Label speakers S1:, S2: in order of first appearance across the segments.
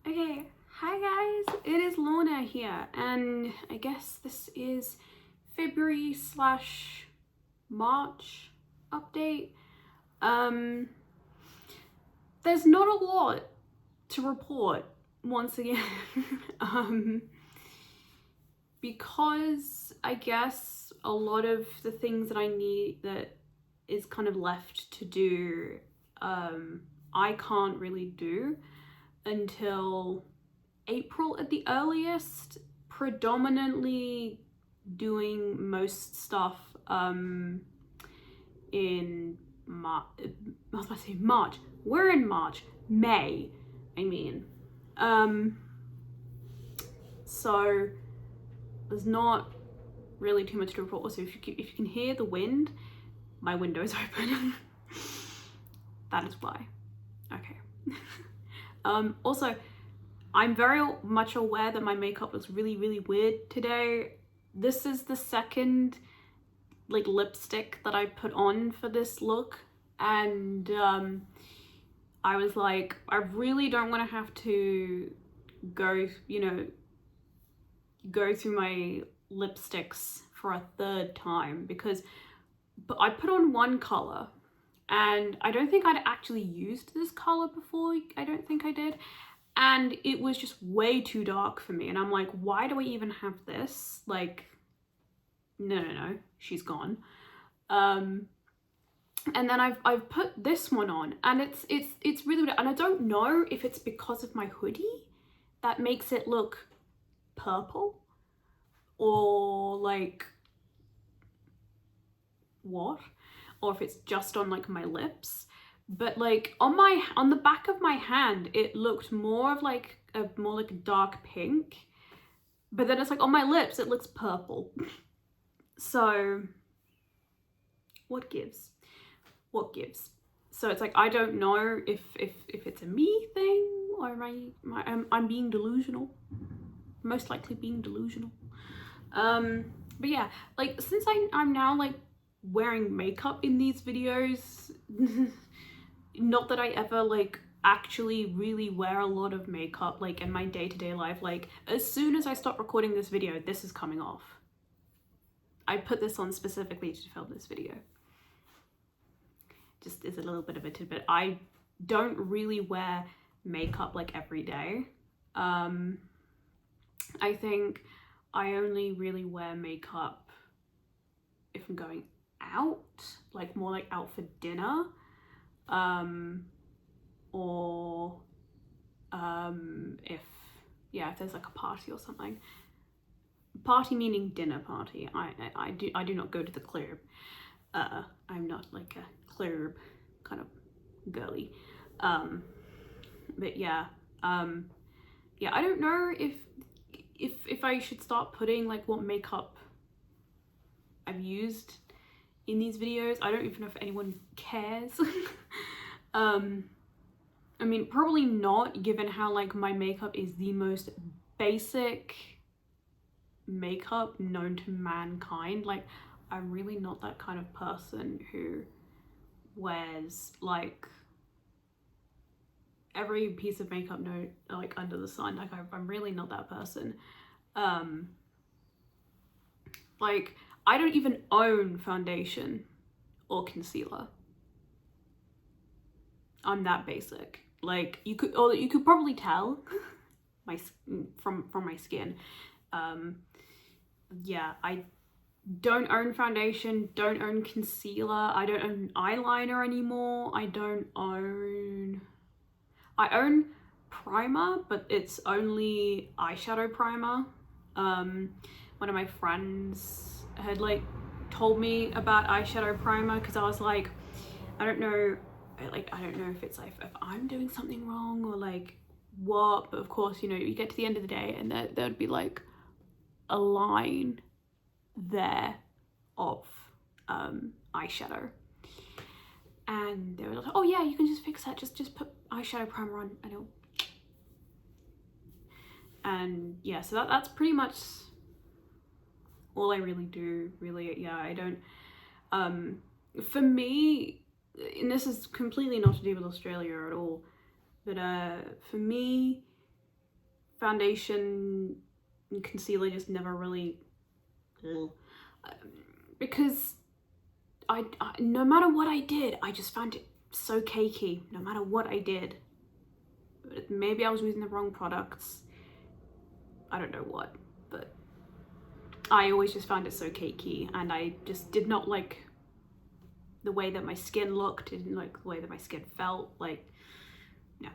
S1: Okay, hi guys, it is Lorna here, and I guess this is February slash March update. There's not a lot to report once again, because I guess a lot of the things that I need that is kind of left to do, I can't really do until April at the earliest, predominantly doing most stuff in March. I was about to say March. We're in March. May, I mean. So there's not really too much to report. Also, if you can hear the wind, my window is open. That is why. Okay. Also, I'm very much aware that my makeup looks really weird today. This is the second lipstick that I put on for this look, and I was like, I really don't want to have to go through my lipsticks for a third time, because I put on one color and I don't think I'd actually used this color before. I don't think I did. And it was just way too dark for me. And I'm like, why do I even have this? Like, no, she's gone. And then I've put this one on, and it's really, and I don't know if it's because of my hoodie that makes it look purple, or like what, or if it's just on like my lips. But like on the back of my hand, it looked more of like a dark pink, but then it's like on my lips it looks purple. So what gives? So it's like, I don't know if it's a me thing, or I'm being delusional. Most likely being delusional. But yeah, like, since I'm now like wearing makeup in these videos, not that I ever like actually really wear a lot of makeup like in my day-to-day life. Like, as soon as I stop recording this video, this is coming off. I put this on specifically to film this video. Just as a little bit of a tidbit, I don't really wear makeup like every day. I think I only really wear makeup if I'm going out, like more like out for dinner, or if there's like a party or something. Party meaning dinner party. I do not go to the club. I'm not like a club kind of girly. But yeah, I don't know if I should start putting like what makeup I've used in these videos. I don't even know if anyone cares. I mean, probably not, given how like my makeup is the most basic makeup known to mankind. Like, I'm really not that kind of person who wears like every piece of makeup like under the sun. Like, I'm really not that person. Like, I don't even own foundation or concealer. I'm that basic. Like, you could probably tell from my skin. Yeah, I don't own foundation, don't own concealer, I don't own eyeliner anymore. I own primer, but it's only eyeshadow primer. One of my friends had like told me about eyeshadow primer, because I was like, I don't know if it's like if I'm doing something wrong or like what, but of course, you get to the end of the day and there'd be like a line there of eyeshadow, and they were like, oh yeah, you can just fix that, just put eyeshadow primer on and it'll. And yeah, so that's pretty much all I really do, really. Yeah, I don't, for me, and this is completely not to do with Australia at all, but for me, foundation and concealer just never really, because I no matter what I did, I just found it so cakey, no matter what I did. Maybe I was using the wrong products, I don't know what, but I always just found it so cakey, and I just did not like the way that my skin looked, didn't like the way that my skin felt, like, no.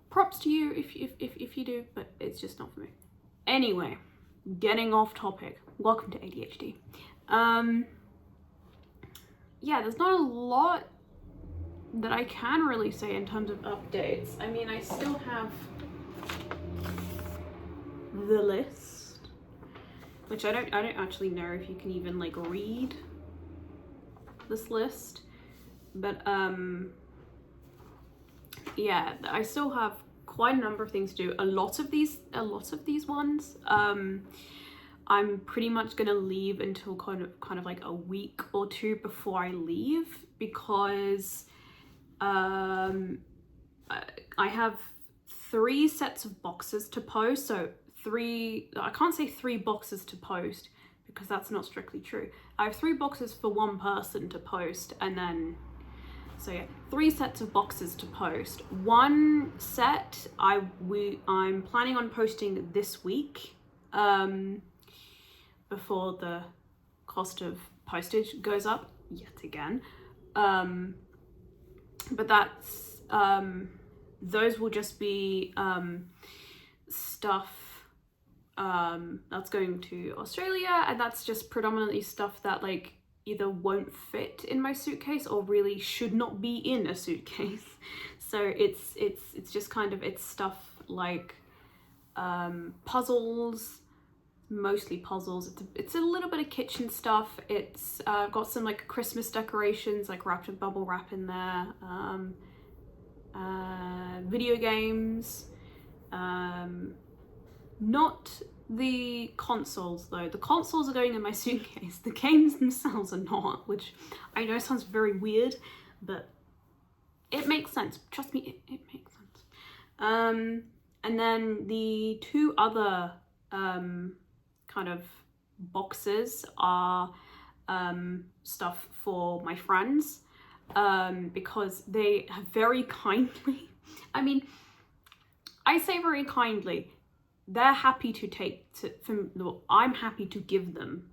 S1: Props to you if you do, but it's just not for me. Anyway, getting off topic. Welcome to ADHD. Yeah, there's not a lot that I can really say in terms of updates. I mean, I still have the list, which I don't actually know if you can even like read this list, but yeah, I still have quite a number of things to do. A lot of these ones I'm pretty much gonna leave until kind of like a week or two before I leave, because I have 3 sets of boxes to post. So I can't say 3 boxes to post because that's not strictly true. I have 3 boxes for one person to post, and then, so yeah, 3 sets of boxes to post. One set I'm planning on posting this week, before the cost of postage goes up yet again. But that's, those will just be stuff that's going to Australia, and that's just predominantly stuff that like either won't fit in my suitcase or really should not be in a suitcase. So it's just kind of, it's stuff like puzzles, mostly puzzles. It's a little bit of kitchen stuff. It's got some like Christmas decorations like wrapped in bubble wrap in there, video games, not the consoles though. The consoles are going in my suitcase. The games themselves are not, which I know sounds very weird, but it makes sense. Trust me, it makes sense. And then the 2 other kind of boxes are stuff for my friends, because they have very kindly, I mean, I say very kindly, they're happy to I'm happy to give them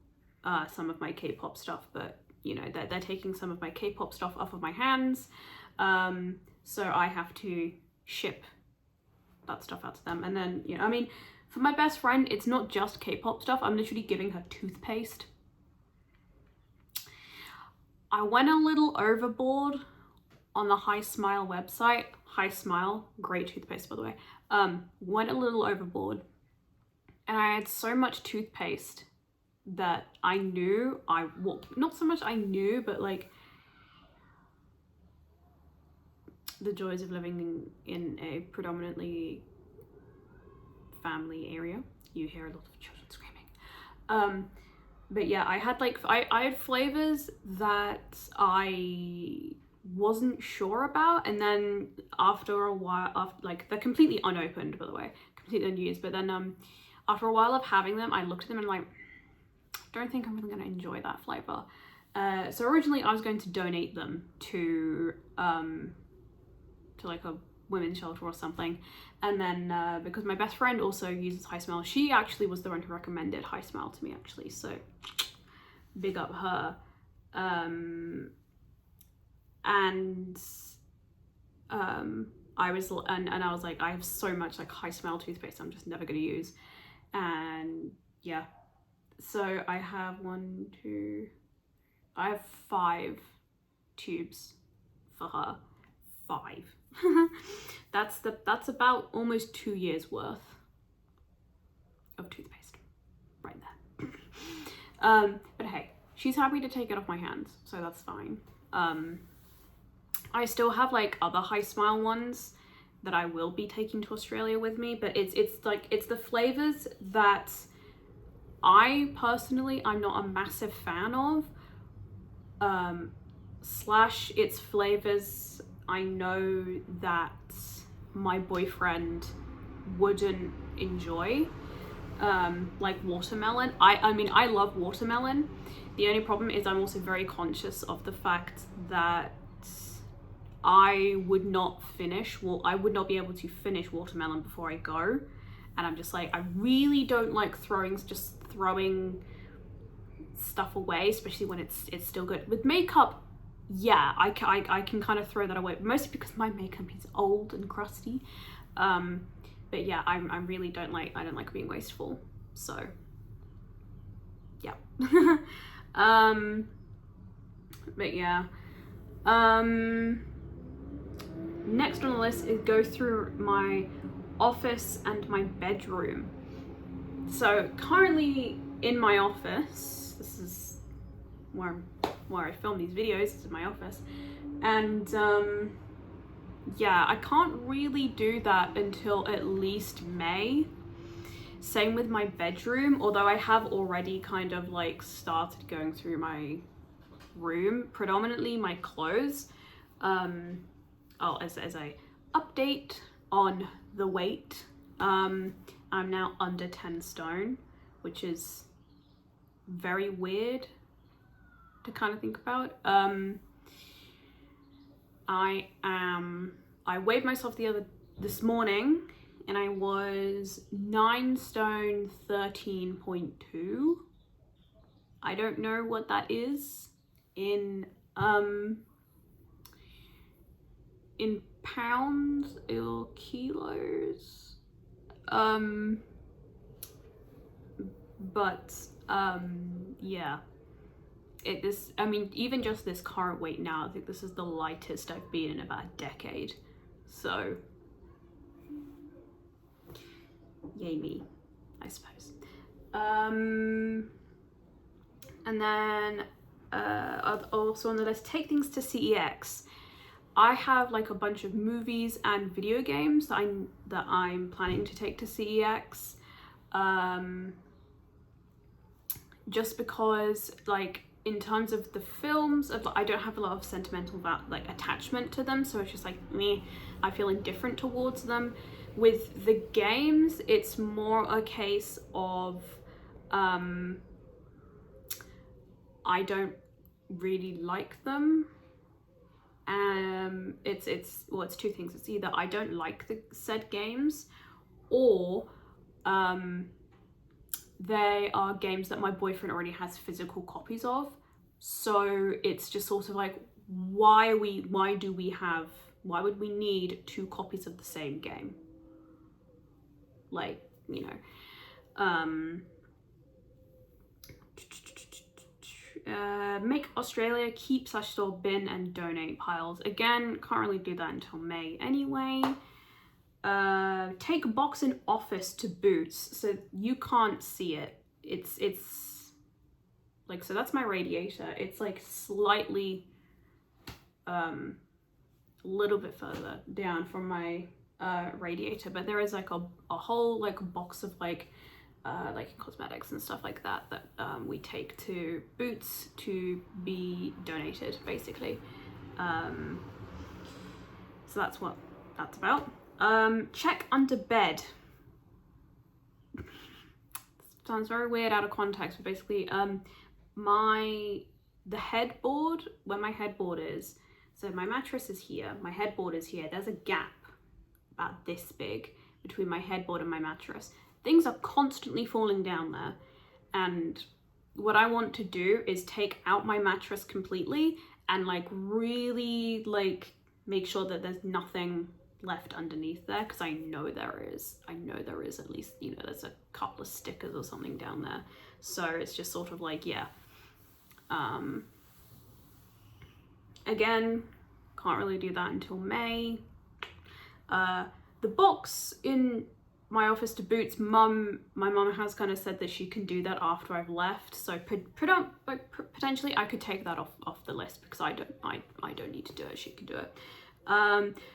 S1: some of my K-pop stuff, but you know, they're taking some of my K-pop stuff off of my hands, so I have to ship that stuff out to them. And then, you know, I mean, for my best friend, it's not just K-pop stuff. I'm literally giving her toothpaste. I went a little overboard on the Hi Smile website. Hi Smile, great toothpaste by the way. Went a little overboard, and I had so much toothpaste that I knew well, not so much I knew, but like the joys of living in a predominantly family area. You hear a lot of children screaming. But yeah, I had like, I had flavors that I wasn't sure about, and then after a while, like they're completely unopened by the way, completely unused, but then after a while of having them, I looked at them and like, don't think I'm really gonna enjoy that flavor. So originally I was going to donate them to like a women's shelter or something, and then because my best friend also uses Hi Smile, she actually was the one who recommended Hi Smile to me actually, so big up her. And I was like, I have so much like Hi Smile toothpaste I'm just never gonna use, and yeah, so I have 5 tubes for her. 5. That's about almost 2 years worth of toothpaste right there. But hey, she's happy to take it off my hands, so that's fine. I still have like other Hi Smile ones that I will be taking to Australia with me, but it's the flavors that I'm not a massive fan of, / it's flavors I know that my boyfriend wouldn't enjoy, like watermelon. I mean, I love watermelon. The only problem is I'm also very conscious of the fact that I would not be able to finish watermelon before I go. And I'm just like, I really don't like throwing stuff away, especially when it's still good. With makeup, yeah, I can kind of throw that away, mostly because my makeup is old and crusty. But yeah, I really don't like being wasteful. So yeah. But yeah. Next on the list is go through my office and my bedroom. So currently in my office, this is where I film these videos, this is my office, and yeah, I can't really do that until at least May. Same with my bedroom, although I have already kind of like started going through my room, predominantly my clothes. As a update on the weight, I'm now under 10 stone, which is very weird to kind of think about. I weighed myself this morning, and I was 9 stone 13.2. I don't know what that is in pounds or kilos, but yeah, I mean, even just this current weight now, I think this is the lightest I've been in about a decade, so yay me, I suppose. And then also on the list, take things to CEX. I have like a bunch of movies and video games that I'm planning to take to CEX, just because, like, in terms of the films, I don't have a lot of sentimental attachment to them, so it's just like me, I feel indifferent towards them. With the games, it's more a case of I don't really like them. It's two things. It's either I don't like the said games, or they are games that my boyfriend already has physical copies of. So it's just sort of like, why would we need 2 copies of the same game? Like, you know. Make Australia, keep/store bin and donate piles. Again, can't really do that until May anyway. Take a box in office to Boots, so you can't see it. It's like, so that's my radiator. It's like slightly a little bit further down from my radiator, but there is like a whole like box of like cosmetics and stuff like that we take to Boots to be donated, basically. So that's what that's about. Check under bed. Sounds very weird out of context, but basically the headboard, where my headboard is, so my mattress is here, my headboard is here, there's a gap about this big between my headboard and my mattress. Things are constantly falling down there, and what I want to do is take out my mattress completely and like really like make sure that there's nothing left underneath there, because I know there is at least, you know, there's a couple of stickers or something down there. So it's just sort of like, yeah, again, can't really do that until May. The box in my office to Boots, my mum has kind of said that she can do that after I've left, so potentially I could take that off the list, because I don't need to do it, she can do it.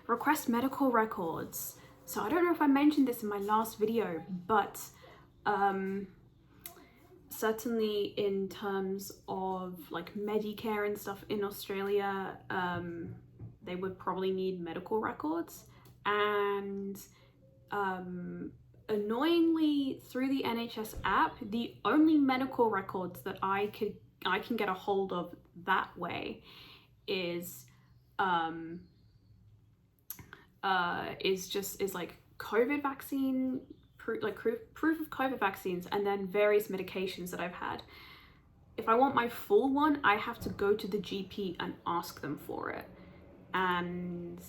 S1: Request medical records. So I don't know if I mentioned this in my last video, but certainly in terms of like Medicare and stuff in Australia, they would probably need medical records, and annoyingly, through the NHS app, the only medical records that I can get a hold of that way is like COVID vaccine proof of COVID vaccines, and then various medications that I've had. If I want my full one, I have to go to the GP and ask them for it. And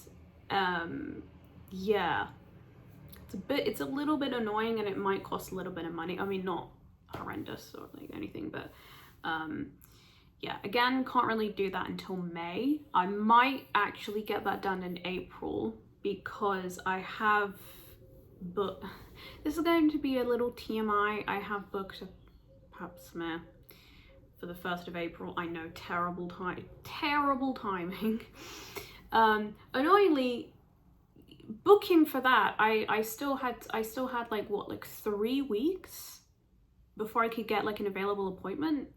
S1: yeah, it's a little bit annoying, and it might cost a little bit of money. I mean, not horrendous or like anything, but yeah, again, can't really do that until May. I might actually get that done in April, because I have booked, this is going to be a little TMI, I have booked a pap smear for the 1st of April. I know, terrible timing. Annoyingly, booking for that, I still had like what, like 3 weeks before I could get like an available appointment.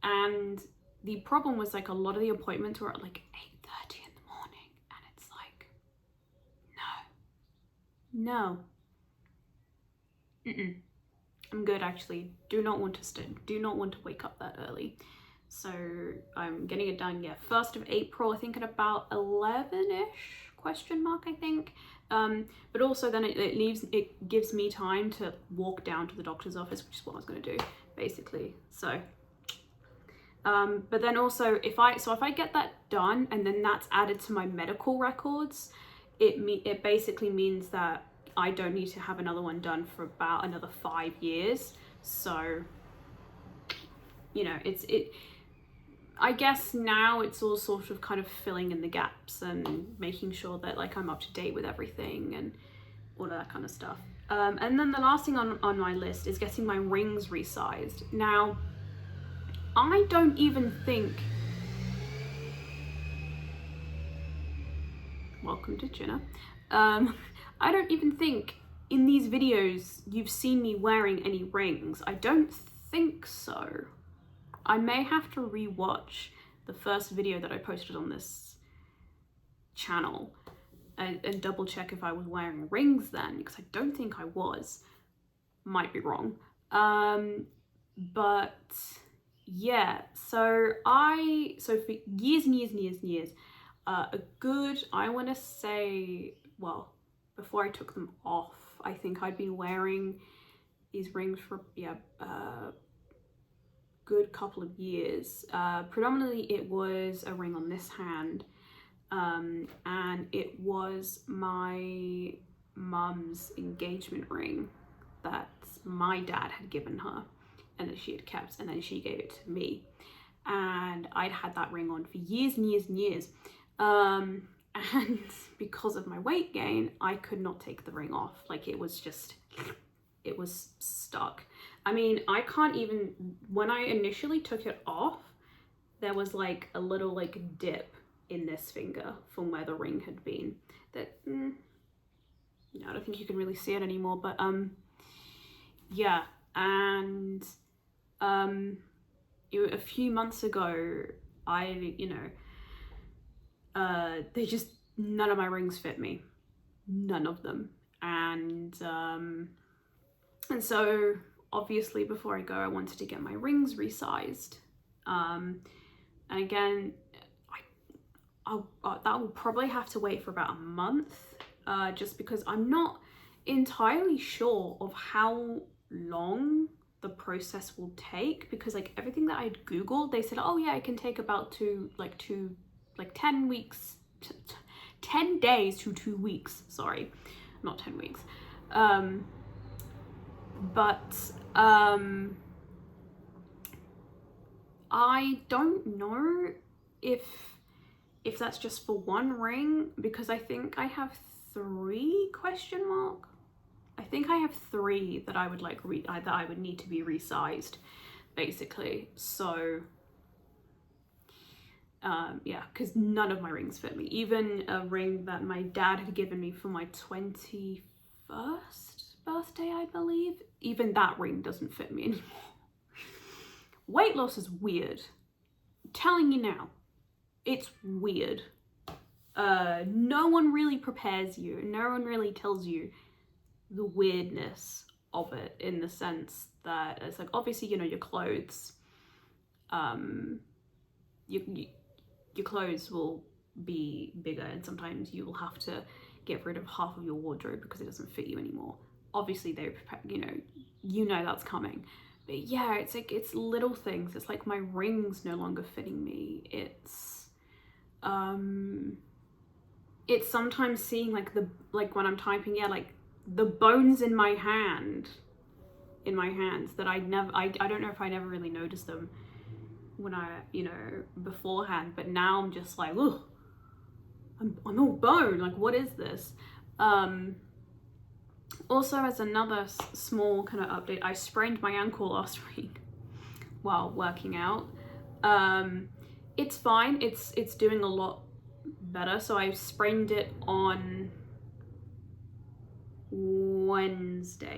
S1: And the problem was, like, a lot of the appointments were at like 8:30 in the morning, and it's like, no. I'm good, actually. Do not want to wake up that early. So I'm getting it done, yeah, 1st of April, I think at about 11-ish, question mark, I think. But also then it gives me time to walk down to the doctor's office, which is what I was going to do, basically. So but then also, if I get that done and then that's added to my medical records, it basically means that I don't need to have another one done for about another 5 years. So, you know, I guess now it's all sort of kind of filling in the gaps and making sure that, like, I'm up to date with everything and all of that kind of stuff. And then the last thing on my list is getting my rings resized. Now, I don't even think, welcome to Jenna, I don't even think in these videos you've seen me wearing any rings. I don't think so. I may have to rewatch the first video that I posted on this channel and double check if I was wearing rings then, because I don't think I was. Might be wrong. But yeah, so for years and years, a good, I want to say, well, before I took them off, I think I'd been wearing these rings for, yeah, good couple of years. Predominantly it was a ring on this hand, and it was my mum's engagement ring that my dad had given her and that she had kept, and then she gave it to me, and I'd had that ring on for years and years and years, and because of my weight gain, I could not take the ring off. Like, it was stuck. I mean, I can't even, when I initially took it off, there was like a little like dip in this finger from where the ring had been that, I don't think you can really see it anymore, but yeah. And a few months ago, they just, none of my rings fit me, none of them. And so obviously before I go, I wanted to get my rings resized. And again, that will probably have to wait for about a month, just because I'm not entirely sure of how long the process will take, because like everything that I'd Googled, they said, oh yeah, it can take about 10 weeks, 10 days to 2 weeks, sorry, not 10 weeks. But I don't know if that's just for one ring, because I think I have 3 question mark. I think I have 3 that I would like that I would need to be resized, basically. So yeah, because none of my rings fit me. Even a ring that my dad had given me for my 21st birthday, I believe, even that ring doesn't fit me anymore. Weight loss is weird. I'm telling you now, it's weird. no one really prepares you, no one really tells you the weirdness of it, in the sense that it's like, obviously, you know, your clothes, your clothes will be bigger, and sometimes you will have to get rid of half of your wardrobe because it doesn't fit you anymore. Obviously they, you know that's coming. But yeah, it's like, it's little things. It's like my ring's no longer fitting me. It's sometimes seeing like when I'm typing, yeah, like the bones in my hands that I don't know if I never really noticed them when I, you know, beforehand, but now I'm just like, oh, I'm all bone, like what is this? Also, as another small kind of update, I sprained my ankle last week while working out. It's fine, it's doing a lot better. So I sprained it on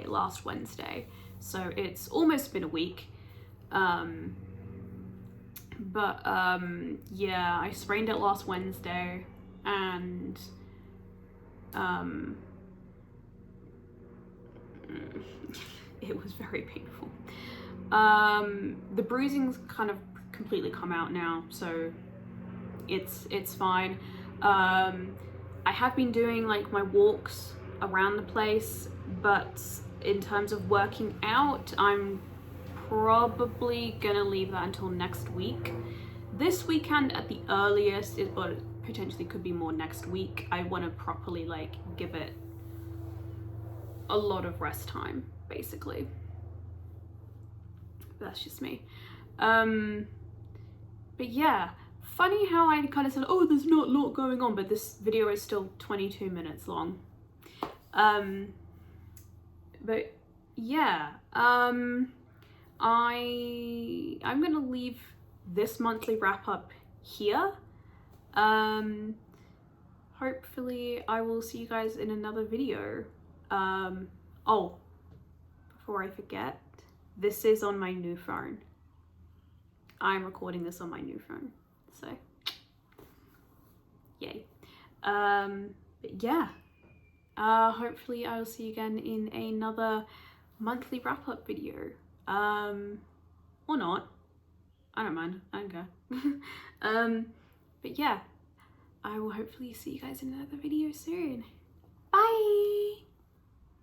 S1: last Wednesday, so it's almost been a week. Yeah, I sprained it last Wednesday, and it was very painful. The bruising's kind of completely come out now, so it's fine. I have been doing like my walks around the place, but in terms of working out, I'm probably gonna leave that until next week. This weekend at the earliest, but potentially could be more next week. I want to properly like give it a lot of rest time, basically. That's just me. But yeah, funny how I kind of said, oh, there's not a lot going on, but this video is still 22 minutes long. But yeah, I'm gonna leave this monthly wrap up here. Hopefully I will see you guys in another video. Oh, before I forget, this is on my new phone. I'm recording this on my new phone, so yay. But yeah, hopefully I'll see you again in another monthly wrap-up video, or not, I don't mind, I don't care. But yeah, I will hopefully see you guys in another video soon. Bye!